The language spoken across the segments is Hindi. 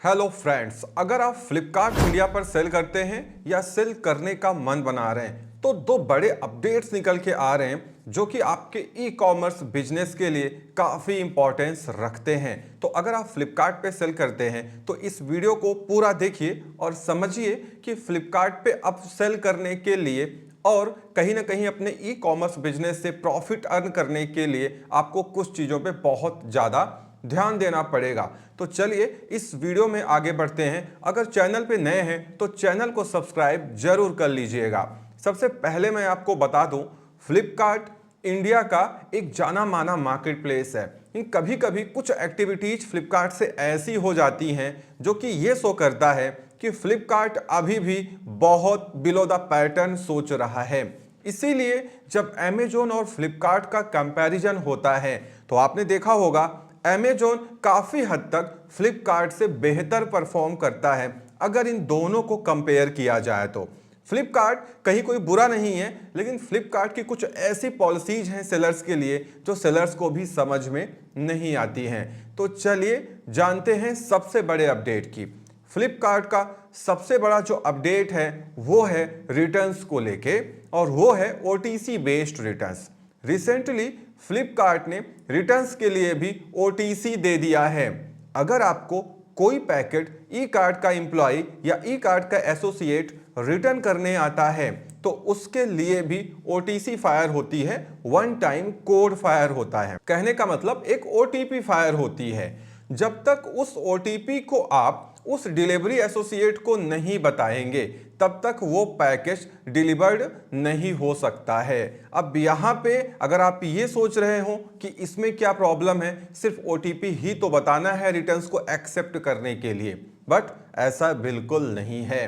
हेलो फ्रेंड्स, अगर आप फ्लिपकार्ट इंडिया पर सेल करते हैं या सेल करने का मन बना रहे हैं तो दो बड़े अपडेट्स निकल के आ रहे हैं जो कि आपके ई कॉमर्स बिजनेस के लिए काफ़ी इंपॉर्टेंस रखते हैं। तो अगर आप फ्लिपकार्ट पे सेल करते हैं तो इस वीडियो को पूरा देखिए और समझिए कि फ्लिपकार्ट पे अब सेल करने के लिए और कहीं ना कहीं अपने ई कॉमर्स बिजनेस से प्रॉफिट अर्न करने के लिए आपको कुछ चीज़ों पे बहुत ज़्यादा ध्यान देना पड़ेगा। तो चलिए इस वीडियो में आगे बढ़ते हैं। अगर चैनल पे नए हैं तो चैनल को सब्सक्राइब जरूर कर लीजिएगा। सबसे पहले मैं आपको बता दूं, फ्लिपकार्ट इंडिया का एक जाना माना मार्केट प्लेस है। कभी कभी कुछ एक्टिविटीज फ्लिपकार्ट से ऐसी हो जाती हैं जो कि ये शो करता है कि फ्लिपकार्ट अभी भी बहुत बिलो द पैटर्न सोच रहा है। इसीलिए जब अमेजोन और फ्लिपकार्ट का कंपैरिजन होता है तो आपने देखा होगा अमेजोन काफी हद तक फ्लिपकार्ट से बेहतर परफॉर्म करता है अगर इन दोनों को कंपेयर किया जाए तो। फ्लिपकार्ट कहीं कोई बुरा नहीं है, लेकिन फ्लिपकार्ट की कुछ ऐसी पॉलिसीज हैं सेलर्स के लिए जो सेलर्स को भी समझ में नहीं आती हैं। तो चलिए जानते हैं सबसे बड़े अपडेट की। फ्लिपकार्ट का सबसे बड़ा जो अपडेट है वो है रिटर्न्स को लेके, और वो है OTC based returns. Recently Flipkart ने रिटर्न्स के लिए भी ओटीसी दे दिया है। अगर आपको कोई पैकेट ई कार्ड का एम्प्लॉय या ई कार्ड का एसोसिएट रिटर्न करने आता है तो उसके लिए भी ओटीसी फायर होती है, वन टाइम कोड फायर होता है। कहने का मतलब एक ओटीपी फायर होती है। जब तक उस ओटीपी को आप उस डिलीवरी एसोसिएट को नहीं बताएंगे तब तक वो पैकेज डिलीवर्ड नहीं हो सकता है। अब यहाँ पे अगर आप ये सोच रहे हो कि इसमें क्या प्रॉब्लम है, सिर्फ ओटीपी ही तो बताना है रिटर्न्स को एक्सेप्ट करने के लिए, बट ऐसा बिल्कुल नहीं है।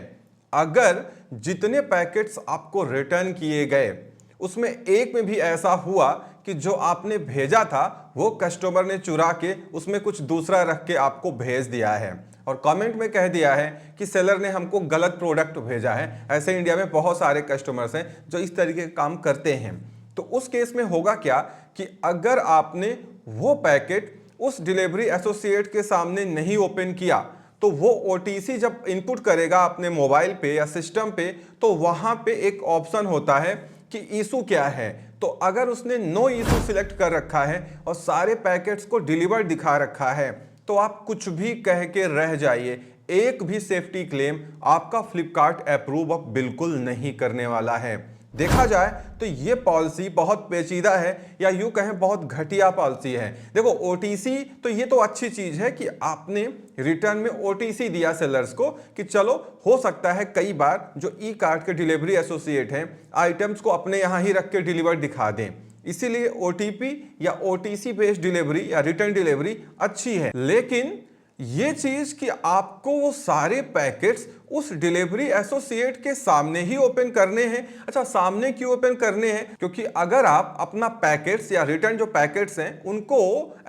अगर जितने पैकेट्स आपको रिटर्न किए गए उसमें एक में भी ऐसा हुआ कि जो आपने भेजा था वो कस्टमर ने चुरा के उसमें कुछ दूसरा रख के आपको भेज दिया है और कमेंट में कह दिया है कि सेलर ने हमको गलत प्रोडक्ट भेजा है, ऐसे इंडिया में बहुत सारे कस्टमर्स हैं जो इस तरीके का काम करते हैं, तो उस केस में होगा क्या कि अगर आपने वो पैकेट उस डिलीवरी एसोसिएट के सामने नहीं ओपन किया तो वो ओटीसी जब इनपुट करेगा अपने मोबाइल पे या सिस्टम पे तो वहां पे एक ऑप्शन होता है कि इशू क्या है। तो अगर उसने नो इशू सिलेक्ट कर रखा है और सारे पैकेट्स को डिलीवर्ड दिखा रखा है तो आप कुछ भी कह के रह जाइए, एक भी सेफ्टी क्लेम आपका फ्लिपकार्ट अप्रूव अब बिल्कुल नहीं करने वाला है। देखा जाए तो ये पॉलिसी बहुत पेचीदा है या यूं कहें बहुत घटिया पॉलिसी है। देखो ओटीसी तो ये तो अच्छी चीज है कि आपने रिटर्न में ओटीसी दिया सेलर्स को कि चलो हो सकता है कई बार जो ई कार्ड के डिलीवरी एसोसिएट हैं आइटम्स को अपने यहां ही रख के डिलीवर दिखा दें, इसीलिए ओटीपी या ओटीसी बेस्ड डिलीवरी या रिटर्न डिलीवरी अच्छी है। लेकिन ये चीज कि आपको वो सारे पैकेट्स उस डिलीवरी एसोसिएट के सामने ही ओपन करने हैं। अच्छा, सामने क्यों ओपन करने हैं? क्योंकि अगर आप अपना पैकेट्स या रिटर्न जो पैकेट्स हैं उनको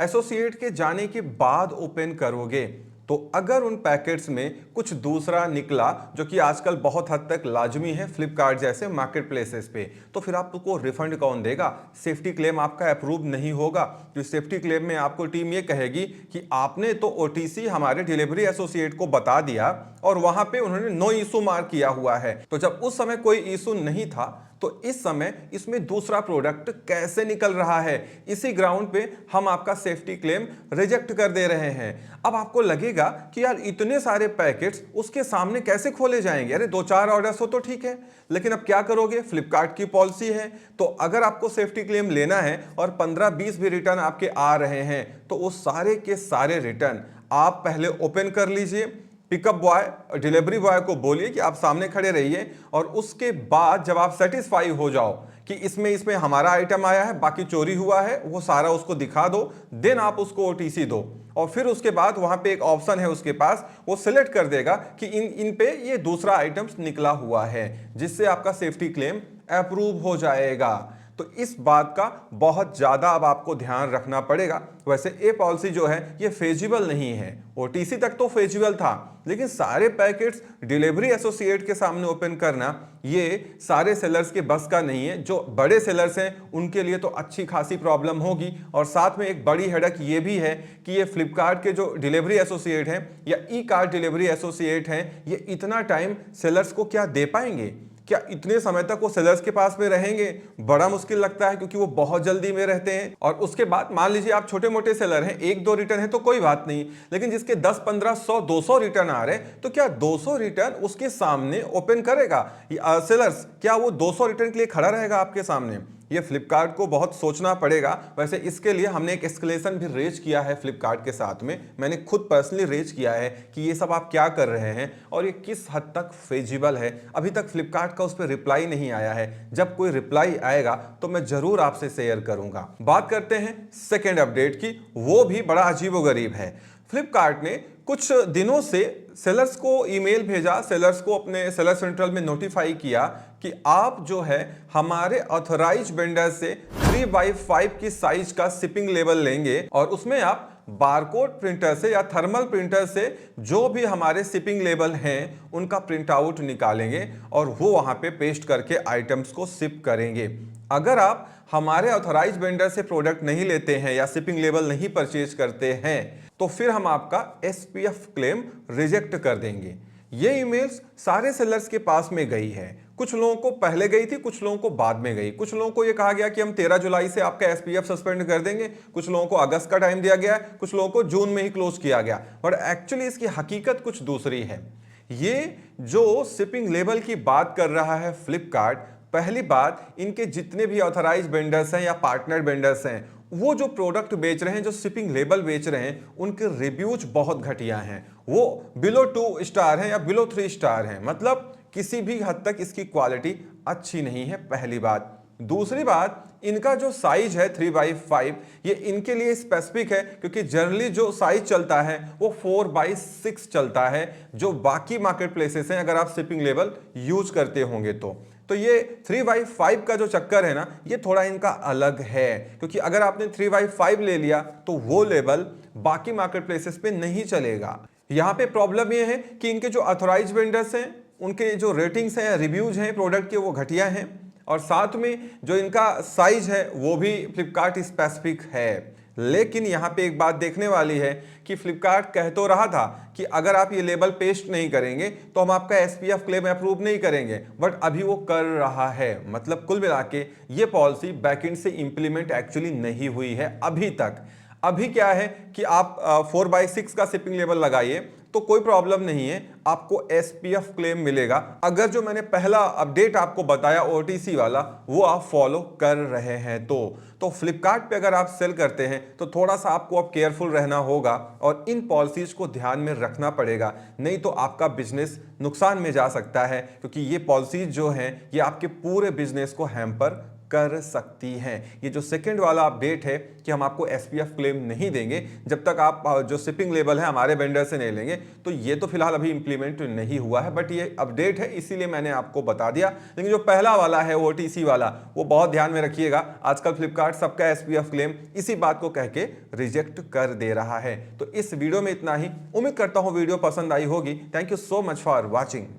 एसोसिएट के जाने के बाद ओपन करोगे तो अगर उन पैकेट्स में कुछ दूसरा निकला, जो कि आजकल बहुत हद तक लाजमी है फ्लिपकार्ट जैसे मार्केट प्लेसेस पे, तो फिर आपको रिफंड कौन देगा? सेफ्टी क्लेम आपका अप्रूव नहीं होगा। जो सेफ्टी क्लेम में आपको टीम ये कहेगी कि आपने तो ओटीसी हमारे डिलीवरी एसोसिएट को बता दिया और वहां पे उन्होंने नो इशू मार्क किया हुआ है, तो जब उस समय कोई इशू नहीं था तो इस समय इसमें दूसरा प्रोडक्ट कैसे निकल रहा है, इसी ग्राउंड पे हम आपका सेफ्टी क्लेम रिजेक्ट कर दे रहे हैं। अब आपको लगेगा कि यार इतने सारे पैकेट्स उसके सामने कैसे खोले जाएंगे? अरे दो चार ऑर्डर्स हो तो ठीक है, लेकिन अब क्या करोगे? फ्लिपकार्ट की पॉलिसी है, तो अगर आपको सेफ्टी क्लेम लेना है और 15-20 भी रिटर्न आपके आ रहे हैं तो वो सारे के सारे रिटर्न आप पहले ओपन कर लीजिए। पिकअप बॉय डिलीवरी बॉय को बोलिए कि आप सामने खड़े रहिए और उसके बाद जब आप सेटिस्फाई हो जाओ कि इसमें हमारा आइटम आया है, बाकी चोरी हुआ है, वो सारा उसको दिखा दो, देन आप उसको ओटीसी दो और फिर उसके बाद वहां पे एक ऑप्शन है उसके पास, वो सिलेक्ट कर देगा कि इन पे ये दूसरा आइटम्स निकला हुआ है, जिससे आपका सेफ्टी क्लेम अप्रूव हो जाएगा। तो इस बात का बहुत ज़्यादा अब आपको ध्यान रखना पड़ेगा। वैसे ये पॉलिसी जो है ये फेजिबल नहीं है, ओटीसी तक तो फेजिबल था, लेकिन सारे पैकेट्स डिलीवरी एसोसिएट के सामने ओपन करना ये सारे सेलर्स के बस का नहीं है। जो बड़े सेलर्स हैं उनके लिए तो अच्छी खासी प्रॉब्लम होगी। और साथ में एक बड़ी हेडक ये भी है कि ये फ्लिपकार्ट के जो डिलीवरी एसोसिएट हैं या ई कार्ट डिलीवरी एसोसिएट हैं, ये इतना टाइम सेलर्स को क्या दे पाएंगे? क्या इतने समय तक वो सेलर्स के पास में रहेंगे? बड़ा मुश्किल लगता है, क्योंकि वो बहुत जल्दी में रहते हैं। और उसके बाद मान लीजिए आप छोटे मोटे सेलर हैं, एक दो रिटर्न है तो कोई बात नहीं, लेकिन जिसके 10, 15, 100, 200 रिटर्न आ रहे हैं, तो क्या 200 रिटर्न उसके सामने ओपन करेगा सेलर्स? क्या वो 200 रिटर्न के लिए खड़ा रहेगा आपके सामने? ये फ्लिपकार्ट को बहुत सोचना पड़ेगा। वैसे इसके लिए हमने एक एस्केलेशन भी रेज किया है फ्लिपकार्ट के साथ में, मैंने खुद पर्सनली रेज किया है कि ये सब आप क्या कर रहे हैं और ये किस हद तक फेजिबल है। अभी तक फ्लिपकार्ट का उस पर रिप्लाई नहीं आया है, जब कोई रिप्लाई आएगा तो मैं जरूर आपसे शेयर करूंगा। बात करते हैं सेकेंड अपडेट की, वो भी बड़ा अजीबोगरीब है। फ्लिपकार्ट ने कुछ दिनों से सेलर्स को ईमेल भेजा, सेलर्स को अपने सेलर सेंट्रल में नोटिफाई किया कि आप जो है हमारे ऑथराइज वेंडर से 3x5 की साइज का शिपिंग लेबल लेंगे और उसमें आप बारकोड प्रिंटर से या थर्मल प्रिंटर से जो भी हमारे शिपिंग लेबल हैं उनका प्रिंट आउट निकालेंगे और वो वहां पे पेस्ट करके आइटम्स को शिप करेंगे। अगर आप हमारे ऑथराइज वेंडर से प्रोडक्ट नहीं लेते हैं या शिपिंग लेबल नहीं परचेज करते हैं तो फिर हम आपका एसपीएफ क्लेम रिजेक्ट कर देंगे। ये ईमेल्स सारे सेलर्स के पास में गई है। कुछ लोगों को पहले गई थी, कुछ लोगों को बाद में गई। कुछ लोगों को ये कहा गया कि हम 13 जुलाई से आपका एसपीएफ सस्पेंड कर देंगे, कुछ लोगों को अगस्त का टाइम दिया गया, कुछ लोगों को जून में ही क्लोज किया गया। बट एक्चुअली इसकी हकीकत कुछ दूसरी है। ये जो शिपिंग लेबल की बात कर रहा है फ्लिपकार्ट, पहली बात, इनके जितने भी ऑथराइज वेंडर्स हैं या पार्टनर वेंडर्स हैं, वो जो प्रोडक्ट बेच रहे हैं, जो शिपिंग लेबल बेच रहे हैं, उनके रिव्यूज बहुत घटिया हैं। वो बिलो 2 स्टार हैं या बिलो 3 स्टार हैं, मतलब किसी भी हद तक इसकी क्वालिटी अच्छी नहीं है, पहली बात। दूसरी बात, इनका जो साइज है 3x5 ये इनके लिए स्पेसिफिक है, क्योंकि जनरली जो साइज चलता है वो 4x6 चलता है, जो बाकी मार्केट प्लेसेस हैं अगर आप शिपिंग लेबल यूज करते होंगे तो ये 3x5 का जो चक्कर है ना, ये थोड़ा इनका अलग है, क्योंकि अगर आपने 3x5 ले लिया तो वो लेबल बाकी मार्केट प्लेसेस पे नहीं चलेगा। यहां पे प्रॉब्लम ये है कि इनके जो ऑथराइज वेंडर्स हैं उनके जो रेटिंग्स हैं, रिव्यूज हैं प्रोडक्ट के, वो घटिया हैं, और साथ में जो इनका साइज है वो भी फ्लिपकार्ट स्पेसिफिक है। लेकिन यहाँ पे एक बात देखने वाली है कि फ्लिपकार्ट कह तो रहा था कि अगर आप ये लेबल पेस्ट नहीं करेंगे तो हम आपका एसपीएफ क्लेम अप्रूव नहीं करेंगे, बट अभी वो कर रहा है। मतलब कुल मिला के ये पॉलिसी बैकएंड से इंप्लीमेंट एक्चुअली नहीं हुई है अभी तक। अभी क्या है कि आप 4x6 का शिपिंग लेबल लगाइए तो कोई प्रॉब्लम नहीं है, आपको एसपीएफ क्लेम मिलेगा अगर जो मैंने पहला अपडेट आपको बताया ओटीसी वाला वो आप फॉलो कर रहे हैं तो फ्लिपकार्ट पे अगर आप सेल करते हैं तो थोड़ा सा आपको अब केयरफुल रहना होगा और इन पॉलिसीज को ध्यान में रखना पड़ेगा, नहीं तो आपका बिजनेस नुकसान में जा सकता है, क्योंकि ये पॉलिसीज जो हैं ये आपके पूरे बिजनेस को हैम्पर कर सकती हैं। ये जो सेकंड वाला अपडेट है कि हम आपको एसपीएफ क्लेम नहीं देंगे जब तक आप जो शिपिंग लेबल है हमारे वेंडर से नहीं लेंगे, तो ये तो फिलहाल अभी इंप्लीमेंट नहीं हुआ है, बट ये अपडेट है इसीलिए मैंने आपको बता दिया। लेकिन जो पहला वाला है ओटीसी वाला, वो बहुत ध्यान में रखिएगा। आजकल फ्लिपकार्ट सबका एसपीएफ क्लेम इसी बात को कह के रिजेक्ट कर दे रहा है। तो इस वीडियो में इतना ही, उम्मीद करता हूं वीडियो पसंद आई होगी। Thank you so much for watching.